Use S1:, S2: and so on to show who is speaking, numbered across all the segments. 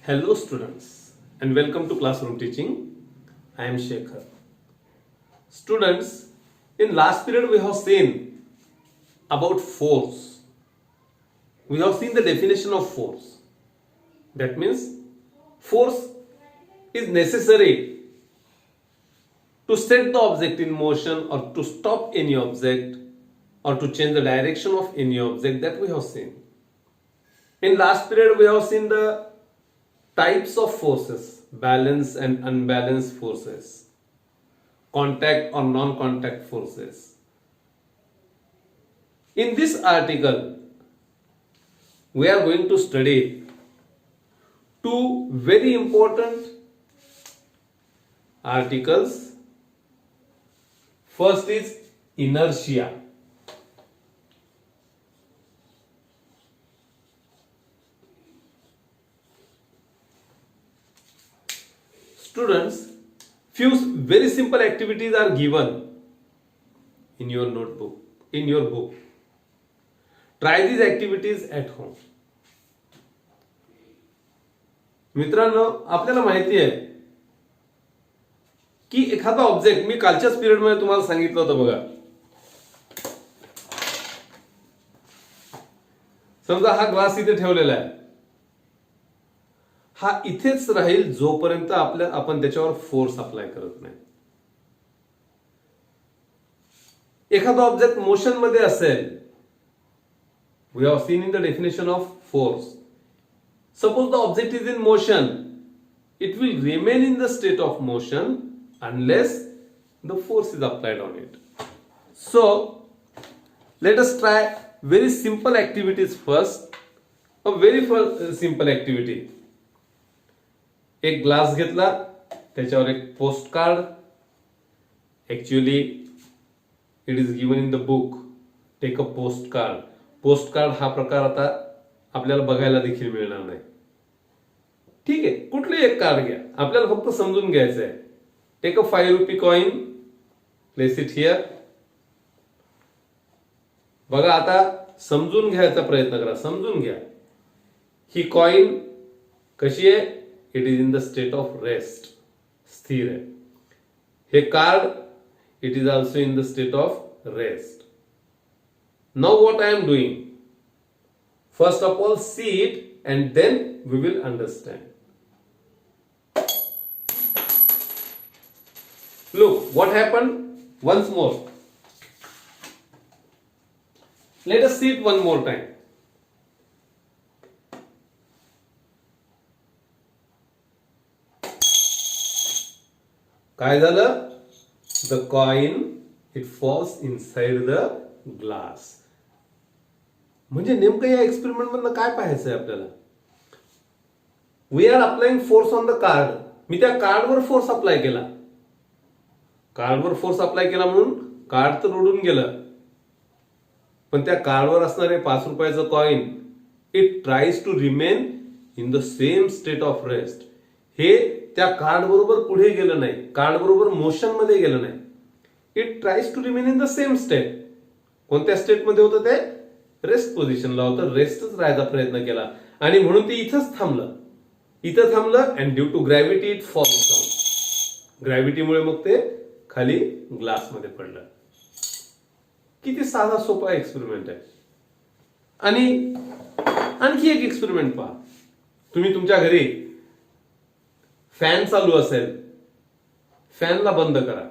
S1: Hello students and welcome to classroom teaching. I am Shekhar. Students, in last period we have seen about force. We have seen the definition of force. That means force is necessary to set the object in motion or to stop any object or to change the direction of any object that we have seen. In last period we have seen the types of forces, balanced and unbalanced forces, contact or non-contact forces. In this article, we are going to study two very important articles. First is inertia. Students, few very simple activities are given in your notebook, in your book. Try these activities at home. मित्रांनो, आपल्याला माहिती आहे की एखादा object, मी कालच्याच period मध्ये तुम्हाला सांगितलं होतं बघा. समजा हा ग्लास इथे ठेवलेला आहे, हा इथेच राहील जोपर्यंत आपण त्याच्यावर फोर्स अप्लाय करत नाही. एखादा ऑब्जेक्ट मोशन मध्ये असेल, we have seen in the definition of force. Suppose the object is in motion, it will remain in the state of motion unless the force is applied on it. So let us try very simple activities first. A very simple activity. एक glass घेतला, त्याच्यावर एक post card. Actually it is given in the book. Take a post card. Post card हा प्रकार आता आपल्याला बघायला देखील मिळणार नाही. ठीक आहे, कुठले एक कार्ड घ्या, आपल्याला फक्त समजून घ्यायचं आहे. Take a 5 rupee coin, place it here. बघा, आता समजून घ्यायचा प्रयत्न करा, समजून घ्या. ही कॉइन कशी आहे? It is in the state of rest, स्थिर आहे. हे card, it is also in the state of rest. Now what I am doing, first of all see it and then we will understand. Look, what happened? Once more. Let us see it one more time. काय झालं? The coin, it falls inside the glass. म्हणजे नेमकं या experiment मधनं काय पाहायचंय आपल्याला? We are applying force on the card. मी त्या कार्डवर फोर्स अप्लाय केला. कार्डवर फोर्स अप्लाय केला म्हणून कार्ड तर उडून गेलं, पण त्या कार्डवर असणारे 5 रुपयाचं coin, it tries to remain in the same state of rest. हे त्या कार्ड बरोबर पुढे गेलं नाही, कार्ड बरोबर मोशन मध्ये गेलं नाही. It tries to remain in the same state. कोणत्या स्टेट मध्ये होतं ते? रेस्ट पोझिशनला होतं, रेस्टच राहायचा प्रयत्न केला आणि म्हणून ते इथंच थांबलं. इथं थांबलं and due to gravity it falls down. ग्रॅव्हिटीमुळे मग ते खाली ग्लास मध्ये पडलं. किती साधा सोपा एक्सपेरिमेंट आहे. आणि आणखी एक एक्सपेरिमेंट पहा. तुम्ही तुमच्या घरी फॅन चालू असेल, फॅनला बंद करा,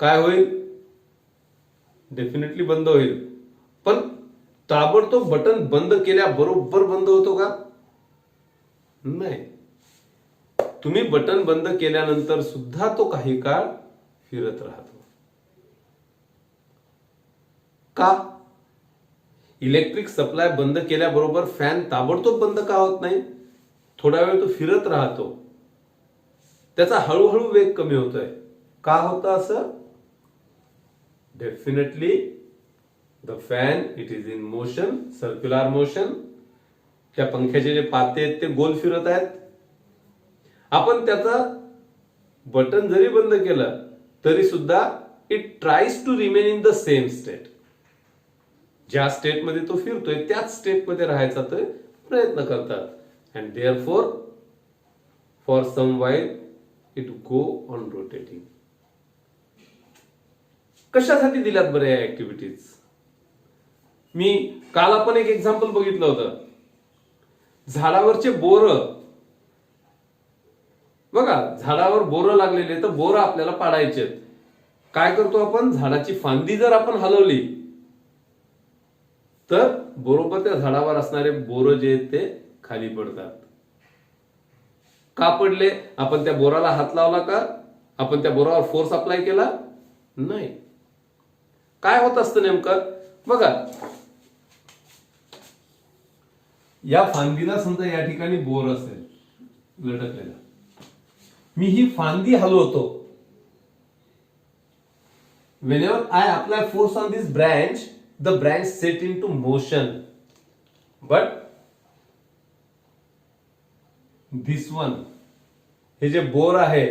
S1: काय होईल? डेफिनेटली बंद होईल. पण ताबडतोब बटन बंद केल्याबरोबर बंद होतो का? नाही. तुम्ही बटन बंद केल्यानंतर सुद्धा तो काही काळ फिरत राहतो. का? इलेक्ट्रिक सप्लाय बंद केल्याबरोबर फॅन ताबडतोब बंद का होत नाही? थोडा वेळ तो फिरत राहतो, त्याचा हळूहळू वेग कमी होतोय. का होतं असं? Definitely the fan, it is in motion, circular motion. त्या पंख्याचे जे पाते आहेत ते गोल फिरत आहेत. आपण त्याचा बटन जरी बंद केलं तरी सुद्धा it tries to remain in the same state. ज्या स्टेटमध्ये तो फिरतोय त्याच स्टेटमध्ये राहायचा ते प्रयत्न करतात. And therefore for some while it go on rotating. कशासाठी दिल्यात बरं या ऍक्टिव्हिटीज? मी काल आपण एक एक्झाम्पल बघितलं होतं, झाडावरचे बोर. बघा, झाडावर बोर लागलेले, तर बोर आपल्याला पाडायचे. काय करतो आपण? झाडाची फांदी जर आपण हलवली तर बरोबर त्या झाडावर असणारे बोर जे आहेत ते खाली पडतात. का पडले? आपण त्या बोराला हात लावला का? आपण त्या बोरावर फोर्स अप्लाय केला नाही. काय होत असतं नेमकं? बघा, या फांदीला समजा या ठिकाणी बोर असेल लटकलेला, मी ही फांदी हलवतो. whenever I apply force on this branch, the branch set into motion, but this one, हे जे बोर आहे,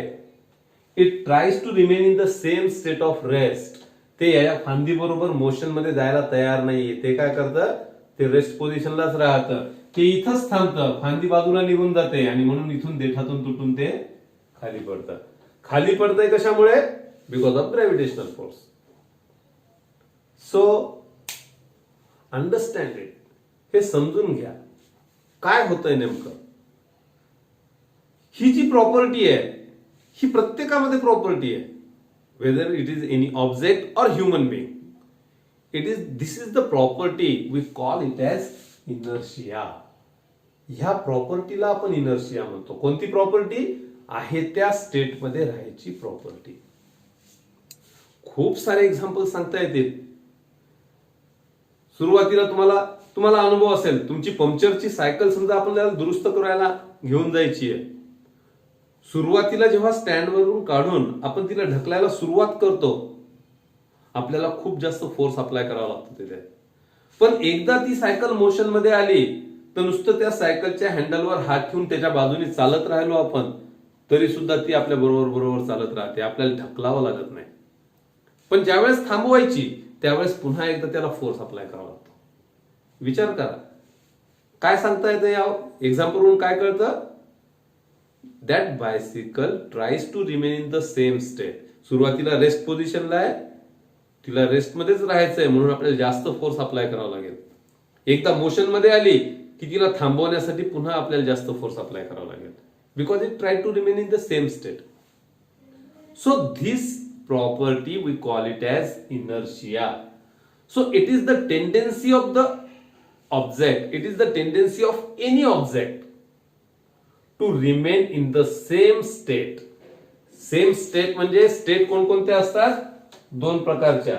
S1: it tries to remain in the same state of rest. ते या फांदी बरोबर मोशन मध्ये जायला तयार नाहीये. ते काय करतं? ते रेस्ट पोझिशनलाच राहतं. ते इथंच थांबतं, फांदी बाजूला निघून जाते आणि म्हणून इथून देठातून तुटून ते खाली पडतं. खाली पडतंय कशामुळे? Because of gravitational force. So understand it. हे समजून घ्या काय होतंय नेमकं. ही जी प्रॉपर्टी आहे, ही प्रत्येकामध्ये प्रॉपर्टी आहे, whether it is any object or human being. This is the property we call it as inertia. ह्या प्रॉपर्टीला आपण इनर्शिया म्हणतो. कोणती प्रॉपर्टी? आहे त्या स्टेटमध्ये राहायची प्रॉपर्टी. खूप सारे एक्झाम्पल सांगता येतील. सुरुवातीला तुम्हाला अनुभव असेल, तुमची पंक्चरची सायकल समजा आपण त्याला दुरुस्त करायला घेऊन जायची आहे. सुरुवातीला जेव्हा स्टँडवरून काढून आपण तिला ढकलायला सुरुवात करतो, आपल्याला खूप जास्त फोर्स अप्लाय करावा लागतो तिथे. पण एकदा ती सायकल मोशन मध्ये आली तर नुसतं त्या सायकलच्या हँडलवर हात ठेवून त्याच्या बाजूने चालत राहिलो आपण, तरी सुद्धा ती आपल्या बरोबर चालत राहते. आपल्याला ढकलावं लागत नाही. पण ज्यावेळेस थांबवायची त्यावेळेस पुन्हा एकदा त्याला फोर्स अप्लाय करावा लागतो. विचार करा, काय सांगता येतं या एक्झाम्पलवरून? काय कळतं? That bicycle tries to remain in the same state. सुरुवातीला रेस्ट पोझिशनला आहे, तिला रेस्ट मध्येच राहायचंय, म्हणून आपल्याला जास्त फोर्स अप्लाय करावा लागेल. एकदा मोशन मध्ये आली की तिला थांबवण्यासाठी पुन्हा आपल्याला जास्त फोर्स अप्लाय करावा लागेल, because it try to remain in the same state. So this property we call it as inertia. So it is the tendency of the object, it is the tendency of any object to remain in the same state. Same state म्हणजे state कोणकोणत्या असतात? दोन प्रकारच्या,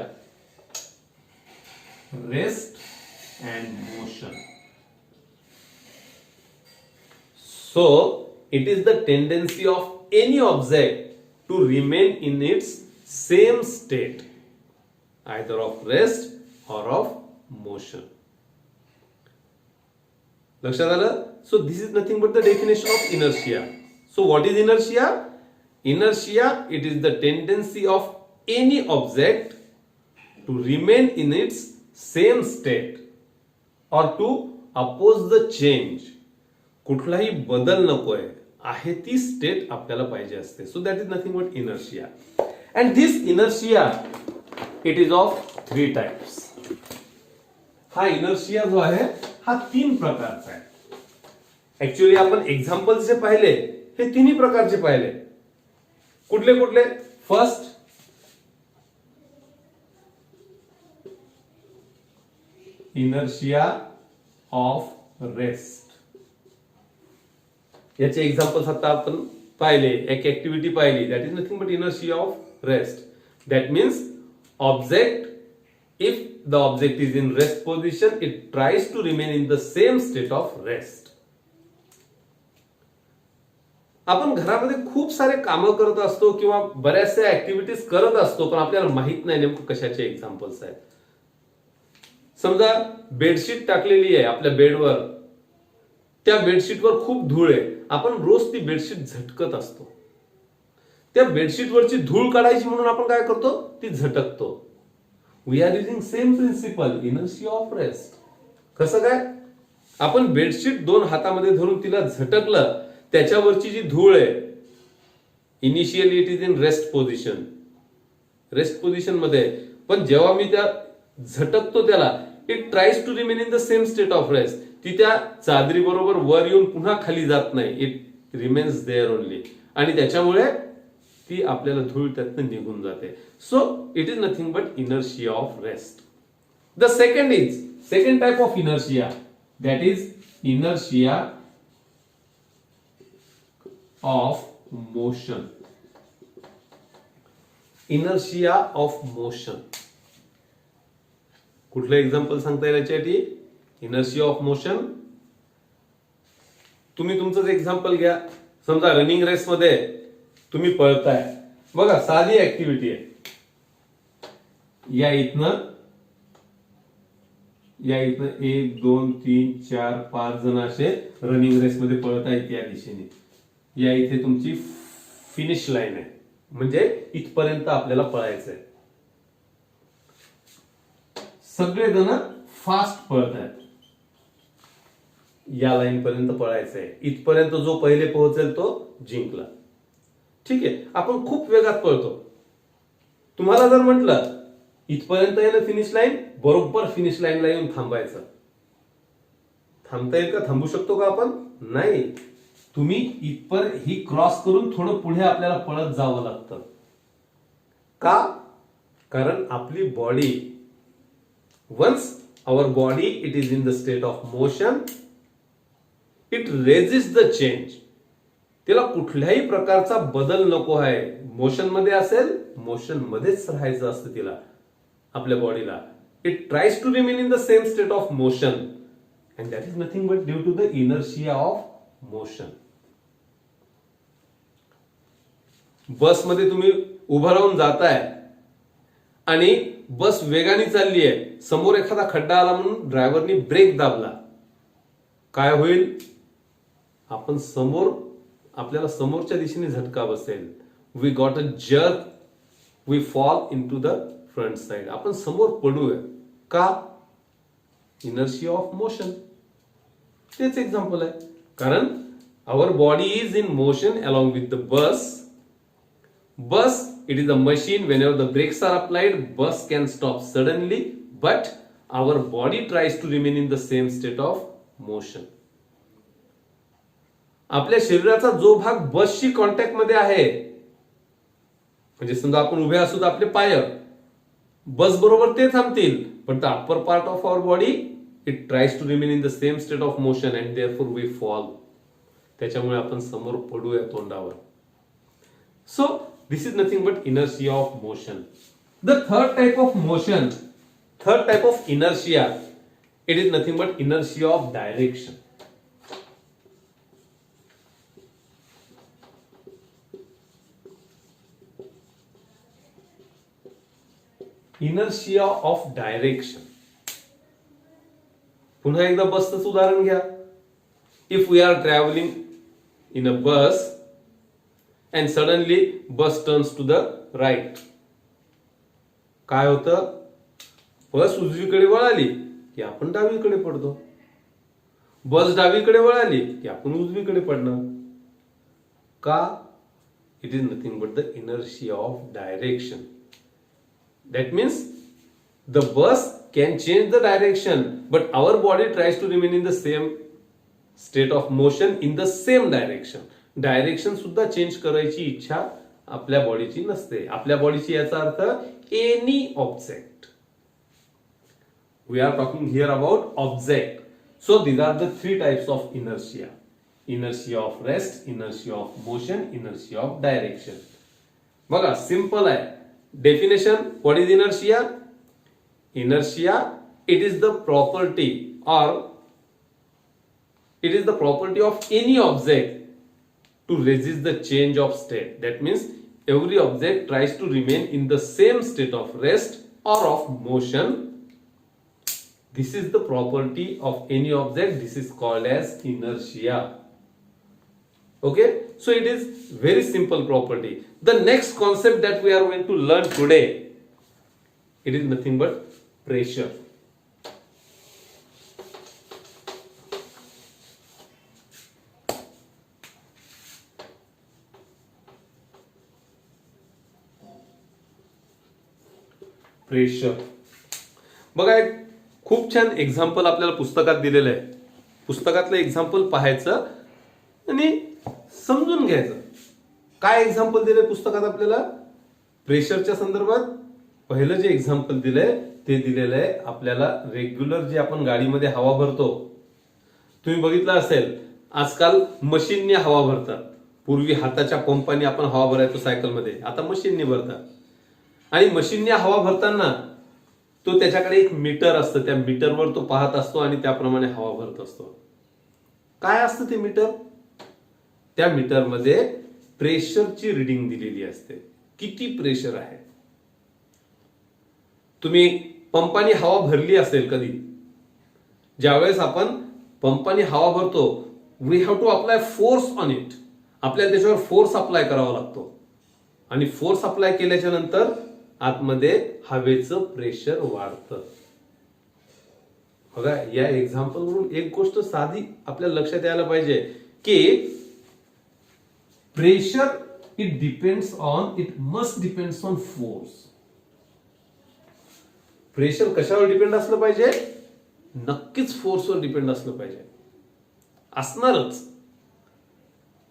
S1: rest and motion. So it is the tendency of any object to remain in its same state, either of rest or of motion. लक्षात आलं? So this is nothing but the definition of inertia. So what is inertia? Inertia, it is the tendency of any object to remain in its same state or to oppose the change. कुठलाही बदल नकोय, आहे ती state आपल्याला पाहिजे असते. So that is nothing but inertia. And this inertia, it is of 3 types. हा inertia जो आहे हा 3 प्रकारचा आहे. ऍक्च्युअली आपण एक्झाम्पल जे पाहिले हे तिन्ही प्रकारचे पाहिले. कुठले कुठले? First, inertia of rest. याचे एक्झाम्पल्स आता आपण पाहिले. एक ऍक्टिव्हिटी पाहिली, that is nothing but inertia of rest. That means object, if the object is in rest position, it tries to remain in the same state of rest. आपण घरामध्ये खूप सारे कामं करत असतो किंवा बऱ्याचशा ऍक्टिव्हिटीज करत असतो, पण आपल्याला माहित नाही नेमकं कशाचे एक्झाम्पल्स आहेत. समजा बेडशीट टाकलेली आहे आपल्या बेडवर, त्या बेडशीटवर खूप धूळ आहे, आपण रोज ती बेडशीट झटकत असतो. त्या बेडशीटवरची धूळ काढायची म्हणून आपण काय करतो? ती झटकतो. We are using same principle, inertia of rest. कसं काय? आपण बेडशीट 2 हातामध्ये धरून तिला झटकलं त्याच्यावरची जी धूळ आहे, initially it is in rest position मध्ये आहे. पण जेव्हा मी त्या झटकतो त्याला, it tries to remain in the same state of rest. ती त्या चादरी बरोबर वर येऊन पुन्हा खाली जात नाही. It remains there only. आणि त्याच्यामुळे ती आपल्याला धूळ त्यातनं निघून जाते. So it is nothing but inertia of rest. The second type of inertia, that is inertia of motion. Inertia of motion. कुठलं एक्झाम्पल सांगता येईल याच्यासाठी? Inertia of motion. तुम्ही तुमचंच एक्झाम्पल घ्या. समजा रनिंग रेस मध्ये तुम्ही पळताय. बघा, साधी ऍक्टिव्हिटी आहे. या इथनं 1 2 3 4 5 जण असे रनिंग रेस मध्ये पळत आहेत या दिशेने. या इथे तुमची फिनिश लाईन आहे, म्हणजे इथपर्यंत आपल्याला पळायचं आहे. सगळेजण फास्ट पळत आहेत. या लाईन पर्यंत पळायचं आहे. इथपर्यंत जो पहिले पोहोचेल तो जिंकला. ठीक आहे, आपण खूप वेगात पळतो. तुम्हाला जर म्हटलं इथपर्यंत आहे ना फिनिश लाईन, बरोबर फिनिश लाईनला येऊन थांबायचं. थांबता येईल का? थांबू शकतो का आपण? नाही. तुम्ही ही क्रॉस करून थोडं पुढे आपल्याला पळत जावं लागतं. का? कारण आपली body, once our body it is in the state of motion, it resist the change. तिला कुठल्याही प्रकारचा बदल नको आहे. मोशन मध्ये असेल, मोशन मध्येच राहायचं असतं तिला, आपल्या बॉडीला. It tries to remain in the same state of motion, and that is nothing but due to the inertia of motion. बसमध्ये तुम्ही उभं राहून जाताय आणि बस वेगाने चालली आहे. समोर एखादा खड्डा आला म्हणून ड्रायव्हरनी ब्रेक दाबला. काय होईल? आपल्याला समोरच्या दिशेने झटका बसेल. We got a jerk, we fall in to the front side. आपण समोर पडूया. का? Inertia of motion. तेच एक्झाम्पल आहे. कारण our body is in motion along with the bus. It is a machine. Whenever the brakes are applied, bus can stop suddenly, but our body tries to remain in the same state of motion. आपल्या शरीराचा जो भाग बसशी contact मध्ये आहे, म्हणजे समजा आपण उभे असू तर आपले पाय बस बरोबर ते थांबतील, पण the upper part of our body it tries to remain in the same state of motion and therefore we fall. त्याच्यामुळे आपण समोर पडूया तोंडावर. So this is nothing but inertia of motion. The third type of inertia, it is nothing but inertia of direction. Inertia of direction. पुन्हा एकदा बसचं उदाहरण घ्या. If we are traveling in a bus and suddenly bus turns to the right, काय होतं? बस उजवीकडे वळाली की आपण डावीकडे पडतो. बस डावीकडे वळाली की आपण उजवीकडे पडणार. का? It is nothing but the inertia of direction. That means the bus can change the direction, but our body tries to remain in the same state of motion in the same direction. Direction सुद्धा change करायची इच्छा आपल्या बॉडीची नसते. आपल्या बॉडीची याचा अर्थ any object. We are talking here about object. So these are the 3 types of inertia. Inertia of rest, inertia of motion, inertia of direction. बघा, सिंपल आहे. Definition, what is inertia? Inertia, it is the property और it is the property of any object to resist the change of state. That means every object tries to remain in the same state of rest or of motion. This is the property of any object. This is called as inertia. Okay, so it is very simple property. The next concept that we are going to learn today, it is nothing but pressure. Pressure. बघा, एक खूप छान example आपल्याला पुस्तकात दिलेलं आहे. पुस्तकातलं example पाहायचं आणि समजून घ्यायचं. काय एक्झाम्पल दिलंय पुस्तकात आपल्याला प्रेशरच्या संदर्भात? पहिलं जे एक्झाम्पल दिलंय ते दिलेलं आहे आपल्याला रेग्युलर जे आपण गाडीमध्ये हवा भरतो. तुम्ही बघितलं असेल आजकाल मशीनने हवा भरतात. पूर्वी हाताच्या पंपाने आपण हवा भरायचो सायकलमध्ये, आता मशीनने भरतात. आणि मशीनने हवा भरताना तो त्याच्याकडे एक मीटर असतं, त्या मीटरवर तो पाहत असतो आणि त्याप्रमाणे हवा भरत असतो. काय असतं ते मीटर? त्या मीटरमध्ये प्रेशरची रिडिंग दिलेली असते, किती प्रेशर आहे. तुम्ही पंपाने हवा भरली असेल कधी, ज्यावेळेस आपण पंपाने हवा भरतो, we have to apply force on it. आपल्याला त्याच्यावर फोर्स अप्लाय करावा लागतो आणि फोर्स अप्लाय केल्याच्या नंतर आतमध्ये हवेचं प्रेशर वाढतं. बघा, या एक्झाम्पल वरून एक गोष्ट साधी आपल्याला लक्षात यायला पाहिजे की pressure it must depends on force. Pressure कशावर डिपेंड असलं पाहिजे? नक्कीच फोर्सवर डिपेंड असलं पाहिजे, असणारच.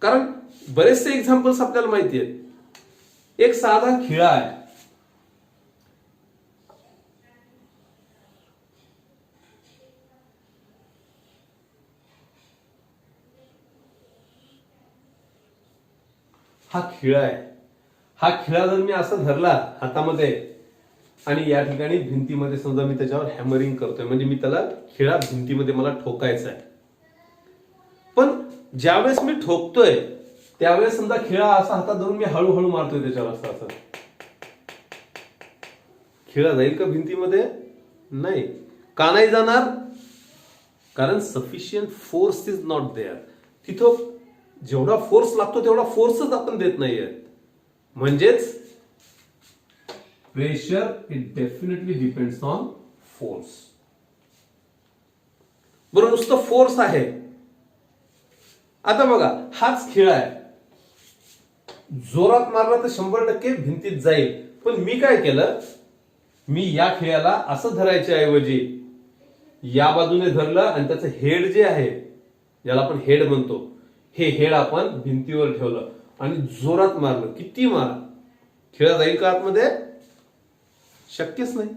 S1: कारण बरेचसे एक्झाम्पल्स आपल्याला माहिती आहेत. एक साधा खिळा आहे, हा खिळा आहे. हा खिळा जर मी असा धरला हातामध्ये आणि या ठिकाणी भिंतीमध्ये समजा मी त्याच्यावर हॅमरिंग करतोय, म्हणजे मी त्याला खिळा भिंतीमध्ये मला ठोकायचा आहे. पण ज्यावेळेस मी ठोकतोय त्यावेळेस समजा खिळा असा हातात धरून मी हळूहळू मारतोय त्याच्यावर असं असं, खिळा जाईल का भिंतीमध्ये? नाही. का नाही जाणार? कारण sufficient force is not there. तिथं जेवढा फोर्स लागतो तेवढा फोर्सच आपण देत नाहीये. म्हणजेच pressure it definitely depends on force. बरं, नुसतं फोर्स आहे. आता बघा, हाच खिळा आहे, जोरात मारला तर 100% भिंतीत जाईल. पण मी काय केलं, मी या खिळ्याला असं धरायच्या ऐवजी या बाजूने धरलं आणि त्याचं हेड जे आहे, ज्याला आपण हेड म्हणतो, हे हेड आपण भिंतीवर ठेवलं आणि जोरात मारलं. किती मारा, खिळा जाईल का आतमध्ये? शक्यच नाही.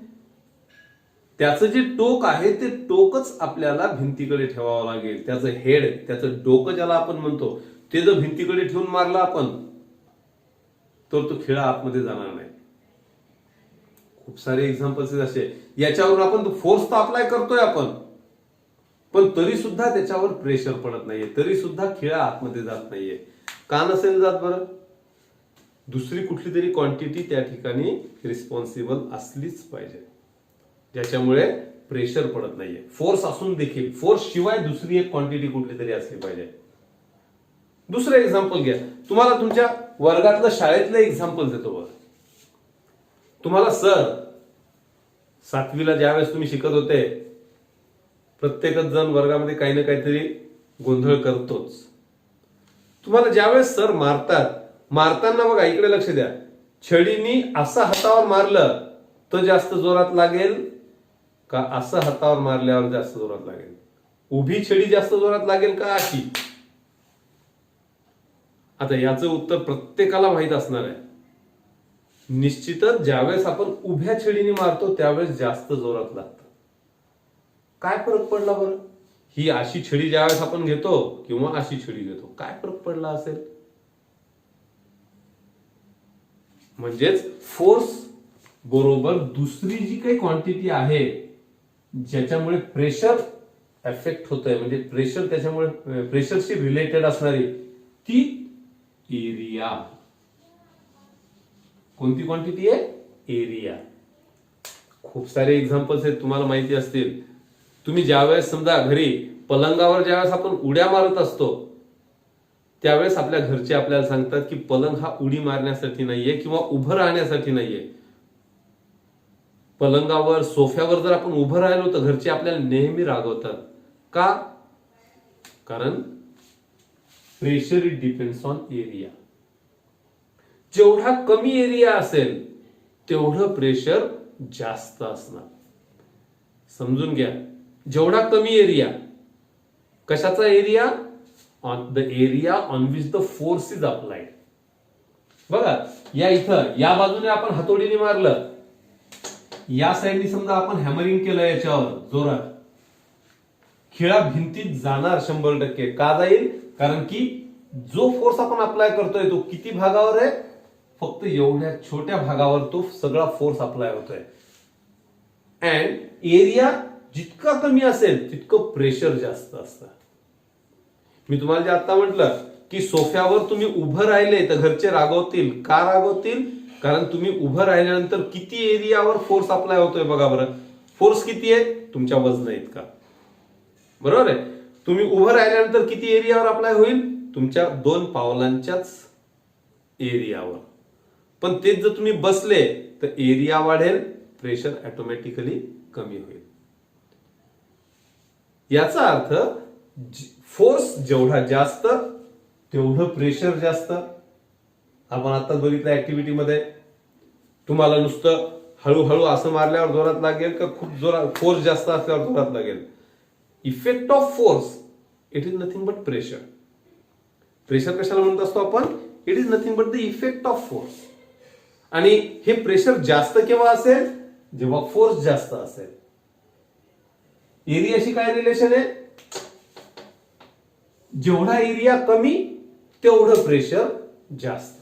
S1: त्याचं जे टोक आहे ते टोकच आपल्याला भिंतीकडे ठेवावं लागेल. त्याचं हेड, त्याचं डोकं ज्याला आपण म्हणतो, ते जर भिंतीकडे ठेवून मारलं आपण तर तो खिळा आतमध्ये जाणार नाही. खूप सारे एक्झाम्पल्स असे. याच्यावर आपण फोर्स तर अप्लाय करतोय आपण, पण तरी सुद्धा त्याच्यावर प्रेशर पडत नाहीये, तरी सुद्धा खिळा आतमध्ये जात नाहीये. का नसेल जात बरं? दुसरी कुठली तरी क्वांटिटी त्या ठिकाणी रिस्पॉन्सिबल असलीच पाहिजे, ज्याच्यामुळे प्रेशर पडत नाहीये. फोर्स असून देखील फोर्स शिवाय दुसरी एक क्वांटिटी कुठली तरी असली पाहिजे. दुसरं एक्झाम्पल घ्या. तुम्हाला तुमच्या वर्गातलं शाळेतलं एक्झाम्पल देतो बघा. तुम्हाला सर 7वीला ज्यावेळेस तुम्ही शिकत होते, प्रत्येकच जण वर्गामध्ये काही ना काहीतरी गोंधळ करतोच. तुम्हाला ज्यावेळेस सर मारताना बघा, इकडे लक्ष द्या, छडीनी असं हातावर मारलं तर जास्त जोरात लागेल का असं हातावर मारल्यावर जास्त जोरात लागेल? उभी छडी जास्त जोरात लागेल का अशी? आता याचं उत्तर प्रत्येकाला माहित असणार आहे. निश्चितच ज्यावेळेस आपण उभ्या छडीने मारतो त्यावेळेस जास्त जोरात लागतं. काय फरक पडला बरं? ही अशी छडी ज्यावेळेस आपण घेतो किंवा अशी छडी घेतो, काय फरक पडला असेल? म्हणजेच फोर्स बरोबर दुसरी जी काही क्वांटिटी आहे ज्याच्यामुळे प्रेशर एफेक्ट होतंय, म्हणजे प्रेशर त्याच्यामुळे प्रेशरशी रिलेटेड असणारी ती एरिया. कोणती क्वांटिटी आहे? एरिया. खूप सारे एक्झाम्पल्स आहेत, तुम्हाला माहिती असतील. तुम्ही ज्यावेळेस समजा घरी पलंगावर ज्यावेळेस आपण उड्या मारत असतो त्यावेळेस आपल्या घरचे आपल्याला सांगतात की पलंग हा उडी मारण्यासाठी नाहीये किंवा उभं राहण्यासाठी नाहीये. पलंगावर, सोफ्यावर जर आपण उभं राहिलो तर घरचे आपल्याला नेहमी रागवतात. का? कारण pressure it depends on area. जेवढा कमी एरिया असेल तेवढं प्रेशर जास्त असणार. समजून घ्या, जेवढा कमी एरिया, कशाचा area? On the area on which the force is applied. बघा, या इथं या बाजूने आपण हातोडीने मारलं, या साईडनी समजा आपण हॅमरिंग केलं याच्यावर जोरात, खिळा भिंतीत जाणार 100%. का जाईल? कारण की जो फोर्स आपण अप्लाय करतोय तो किती भागावर आहे? फक्त एवढ्या छोट्या भागावर तो सगळा फोर्स अप्लाय होतोय. अँड एरिया जितका कमी असेल तितकं प्रेशर जास्त असतं. मी तुम्हाला जे आता म्हटलं की सोफ्यावर तुम्ही उभं राहिले तर घरचे रागवतील. का रागवतील? कारण तुम्ही उभं राहिल्यानंतर किती एरियावर फोर्स अप्लाय होतोय बघा बरं. फोर्स किती आहे? तुमच्या वजन इतका. बरोबर आहे. तुम्ही उभं राहिल्यानंतर किती एरियावर अप्लाय होईल? तुमच्या 2 पावलांच्याच एरियावर. पण तेच जर तुम्ही बसले तर एरिया वाढेल, प्रेशर ऑटोमॅटिकली कमी होईल. याचा अर्थ फोर्स जेवढा जास्त तेवढं प्रेशर जास्त. आपण आता बघितलं ऍक्टिव्हिटीमध्ये, तुम्हाला नुसतं हळूहळू असं मारल्यावर जोरात लागेल का खूप जोरात फोर्स जास्त असल्यावर जोरात लागेल? Effect of force, it is nothing but pressure. Pressure कशाला म्हणत असतो आपण? It is nothing but the effect of force. आणि हे प्रेशर जास्त केव्हा असेल? जेव्हा फोर्स जास्त असेल. एरियाशी काय रिलेशन आहे? जेवढा एरिया कमी तेवढं प्रेशर जास्त.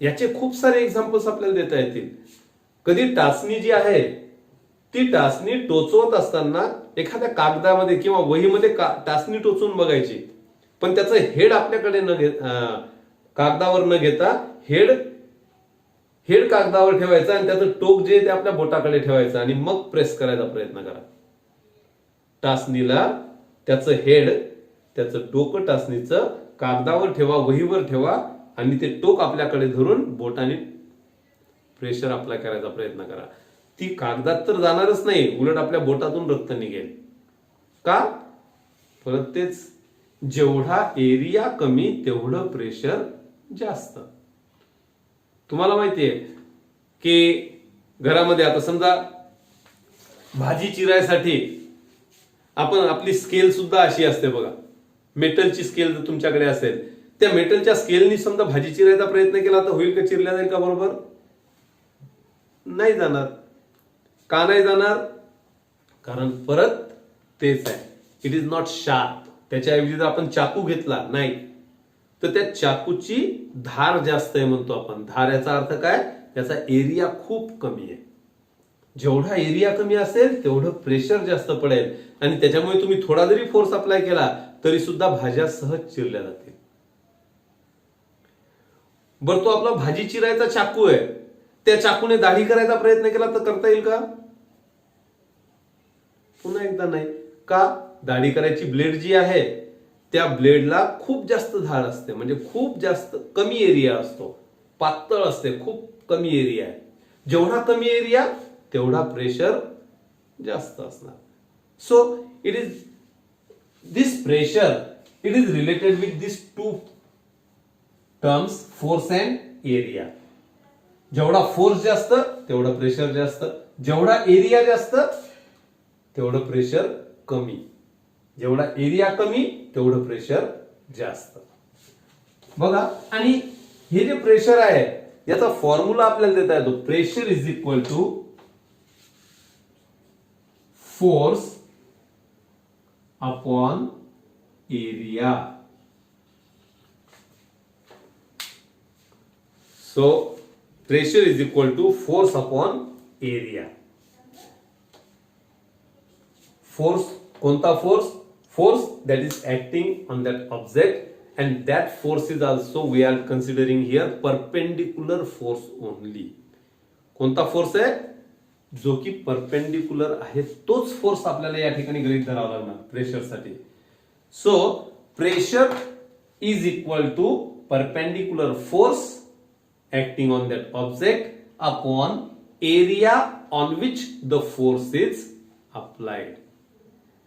S1: याचे खूप सारे एक्झाम्पल्स आपल्याला देता येतील. कधी टाचणी जी आहे ती टाचणी टोचवत असताना एखाद्या कागदामध्ये किंवा वहीमध्ये टाचणी टोचून बघायची, पण त्याचं हेड आपल्याकडे न कागदावर न घेता हेड कागदावर ठेवायचं आणि त्याचं टोक जे ते आपल्या बोटाकडे ठेवायचं आणि मग प्रेस करायचा प्रयत्न करा. टाचणीला त्याचं हेड, त्याचं डोकं टाचणीचं कागदावर ठेवा, वहीवर ठेवा आणि ते टोक आपल्याकडे धरून बोटाने प्रेशर अप्लाय करायचा प्रयत्न करा. ती कागदात तर जाणारच नाही, उलट आपल्या बोटातून रक्त निघेल. का? परत तेच, जेवढा एरिया कमी तेवढं प्रेशर जास्त. तुम्हाला माहितीये की घरामध्ये आता समजा भाजी चिरायसाठी आपण आपली स्केल सुद्धा अशी असते बघा. मेटलची स्केल जर तुमच्याकडे असेल, त्या मेटलच्या स्केलनी समजा भाजी चिरायचा प्रयत्न केला तर होईल का? चिरल्या जाईल का बरोबर? नाही जाणार. का नाही जाणार? कारण परत तेच आहे, इट इज नॉट शार्प. त्याच्याऐवजी जर आपण चाकू घेतला नाही तर त्या चाकूची धार जास्त आहे म्हणतो आपण. धार याचा अर्थ काय? त्याचा एरिया खूप कमी आहे. जेवढा एरिया कमी असेल तेवढं प्रेशर जास्त पडेल आणि त्याच्यामुळे तुम्ही थोडा जरी फोर्स अप्लाय केला तरी सुद्धा भाज्या सहज चिरल्या जातील. बरं, तो आपला भाजी चिरायचा चाकू आहे, त्या चाकूने दाढी करायचा प्रयत्न केला तर करता येईल का? पुन्हा एकदा नाही. का? दाढी करायची ब्लेड जी आहे त्या ब्लेडला खूप जास्त धार असते, म्हणजे खूप जास्त कमी एरिया असतो, पातळ असते, खूप कमी एरिया आहे. जेवढा कमी एरिया तेवढा प्रेशर जास्त असणार. So it is this pressure, it is related with this 2 terms, force and area. जेवढा फोर्स जास्त तेवढं प्रेशर जास्त, जेवढा एरिया जास्त तेवढं प्रेशर कमी, जेवढा एरिया कमी तेवढं प्रेशर जास्त. बघा, आणि हे जे प्रेशर आहे याचा फॉर्म्युला आपल्याला देता येतो. Pressure is equal to force upon area. So pressure is equal to force upon area. Force, कोणता force? Force that is acting on that object, and that force is also, we are considering here, perpendicular force only. कोणता force आहे? जो की perpendicular आहे, तोच force आपल्याला या ठिकाणी गृहीत धरावा लागणार प्रेशरसाठी. So pressure is equal to perpendicular force acting on that object upon area on which the force is applied.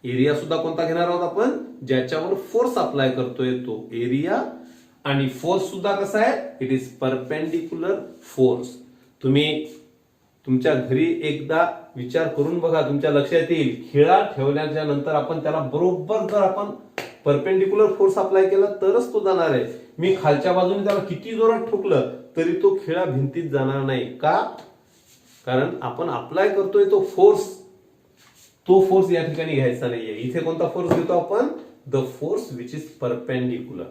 S1: Area सुद्धा कोणता घेणार आहोत आपण? ज्याच्यावर फोर्स अप्लाय करतोय तो एरिया. आणि फोर्स सुद्धा कसा आहे? It is perpendicular force. तुम्ही तुमच्या घरी एकदा विचार करून बघा, तुमच्या लक्षात येईल. खिळा ठेवल्याच्या नंतर आपण त्याला बरोबर जर आपण परपेंडिक्युलर फोर्स अप्लाय केला तरच तो जाणार आहे. मी खालच्या बाजूने त्याला किती जोरात ठोकलं तरी तो खिळा भिंतीत जाणार नाही. का? कारण आपण अप्लाय करतोय तो फोर्स या ठिकाणी घ्यायचा नाहीये. इथे कोणता फोर्स घेतो आपण? The force which is perpendicular.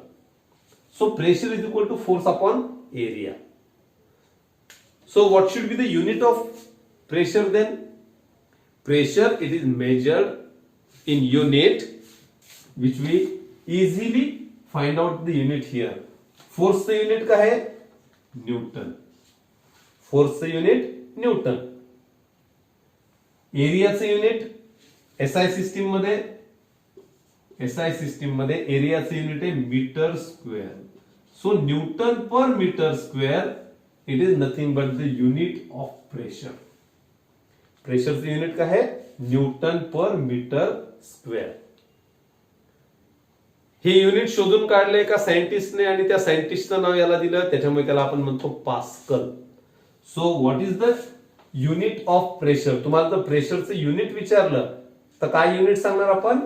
S1: So pressure is equal to force upon area. So what should be the unit of pressure then? Pressure, it is measured in unit, which we easily find out the unit here. Force चा unit काय आहे? Newton. Force चा unit newton. Area चा unit SI system मध्ये एरियाचं unit आहे metre square. So newton per metre square it is nothing but the unit of pressure. प्रेशरचं unit काय आहे? Newton per metre square. हे युनिट शोधून काढले एका सायंटिस्टने आणि त्या सायंटिस्टचं नाव याला दिलं, त्याच्यामुळे त्याला आपण म्हणतो pascal. So what is the unit of pressure? तुम्हाला जर प्रेशरचं युनिट विचारलं तर काय युनिट सांगणार आपण?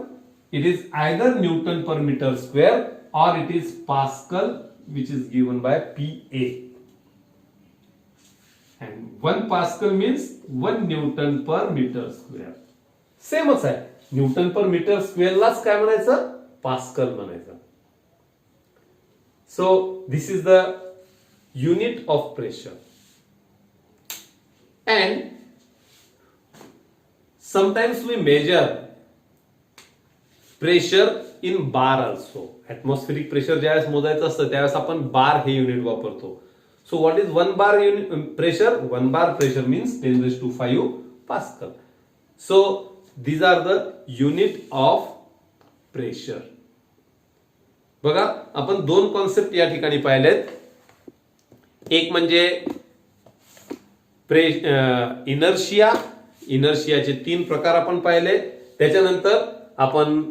S1: It is either newton per metre square or it is pascal which is given by PA. And 1 Pascal means 1 Newton per meter square. सेमच आहे. Newton per metre स्क्वेअरलाच काय म्हणायचं? पास्कल म्हणायचं. So this is the unit of pressure. And sometimes we measure pressure in bar also. Atmospheric pressure ज्यावेळेस मोजायचं असतं त्यावेळेस आपण बार हे युनिट वापरतो. So what is 1 bar pressure? 1 bar pressure means 10⁵ Pascal. So these are the unit of pressure. बघा, आपण दोन कॉन्सेप्ट या ठिकाणी पाहिलेत. एक म्हणजे इनर्शिया. इनर्शियाचे 3 प्रकार आपण पाहिले. त्याच्यानंतर आपण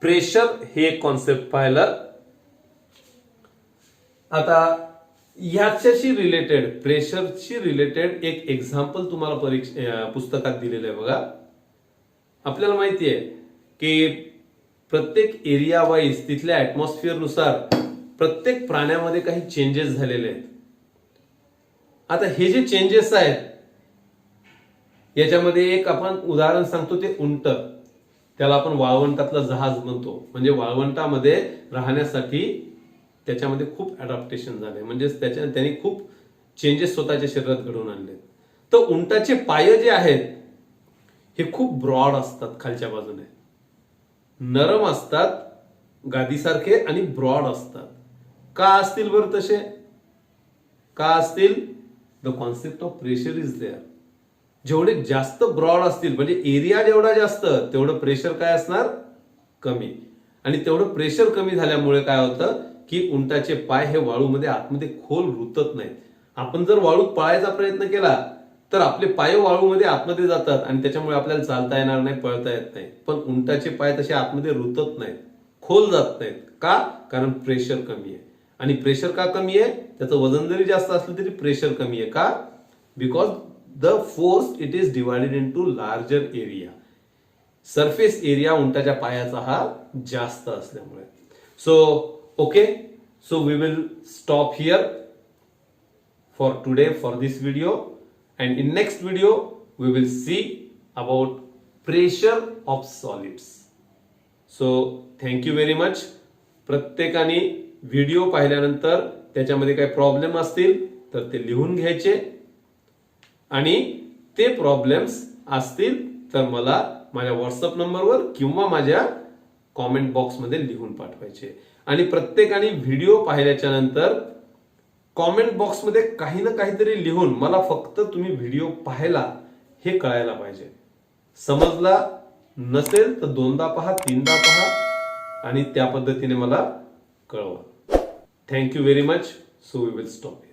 S1: प्रेशर हे एक कॉन्सेप्ट पाहिलं. आता ह्याच्याशी रिलेटेड, प्रेशरशी रिलेटेड एक एक्झाम्पल तुम्हाला पुस्तकात दिलेलं आहे. बघा, आपल्याला माहिती आहे की प्रत्येक एरिया वाईज तिथल्या ऍटमॉस्फिअर नुसार प्रत्येक प्राण्यामध्ये काही चेंजेस झालेले आहेत. आता हे जे चेंजेस आहेत याच्यामध्ये एक आपण उदाहरण सांगतो, ते उंट. त्याला आपण वाळवंटातलं जहाज म्हणतो. म्हणजे वाळवंटामध्ये राहण्यासाठी त्याच्यामध्ये खूप अडॅप्टेशन झाले, म्हणजे त्यांनी खूप चेंजेस स्वतःच्या शरीरात घडवून आणले. तर उंटाचे पाय जे आहेत हे खूप ब्रॉड असतात, खालच्या बाजूने नरम असतात गादीसारखे आणि ब्रॉड असतात. का असतील बरं तसे? का असतील? The concept of pressure is there. जेवढे जास्त ब्रॉड असतील, म्हणजे एरिया जेवढा जास्त तेवढं प्रेशर काय असणार? कमी. आणि तेवढं प्रेशर कमी झाल्यामुळे काय होतं की उंटाचे पाय हे वाळूमध्ये आतमध्ये खोल रुतत नाहीत. आपण जर वाळूत पळायचा प्रयत्न केला तर आपले पाय वाळूमध्ये आतमध्ये जातात आणि त्याच्यामुळे आपल्याला चालता येणार नाही, पळता येत नाही. पण उंटाचे पाय तसे आतमध्ये रुतत नाहीत, खोल जात नाहीत. का? कारण प्रेशर कमी आहे. आणि प्रेशर का कमी आहे? त्याचं वजन जरी जास्त असलं तरी प्रेशर कमी आहे. का? Because the force it is divided into larger area. Surface area उंटाच्या पायाचा हा जास्त असल्यामुळे. So okay, so we will stop here for today for this video, and in next video we will see about pressure of solids. So thank you very much. प्रत्येकाने video पाहिल्यानंतर त्याच्यामध्ये काही problem असतील तर ते लिहून घ्यायचे, आणि ते प्रॉब्लेम्स असतील तर मला माझ्या व्हॉट्सअप नंबरवर किंवा माझ्या कॉमेंट बॉक्समध्ये लिहून पाठवायचे. आणि प्रत्येकाने व्हिडिओ पाहिल्याच्या नंतर कॉमेंट बॉक्समध्ये काही ना काहीतरी लिहून मला फक्त तुम्ही व्हिडिओ पाहिला हे कळायला पाहिजे. समजला नसेल तर 2दा पहा, 3दा पहा आणि त्या पद्धतीने मला कळवा. Thank you very much. So we will stop.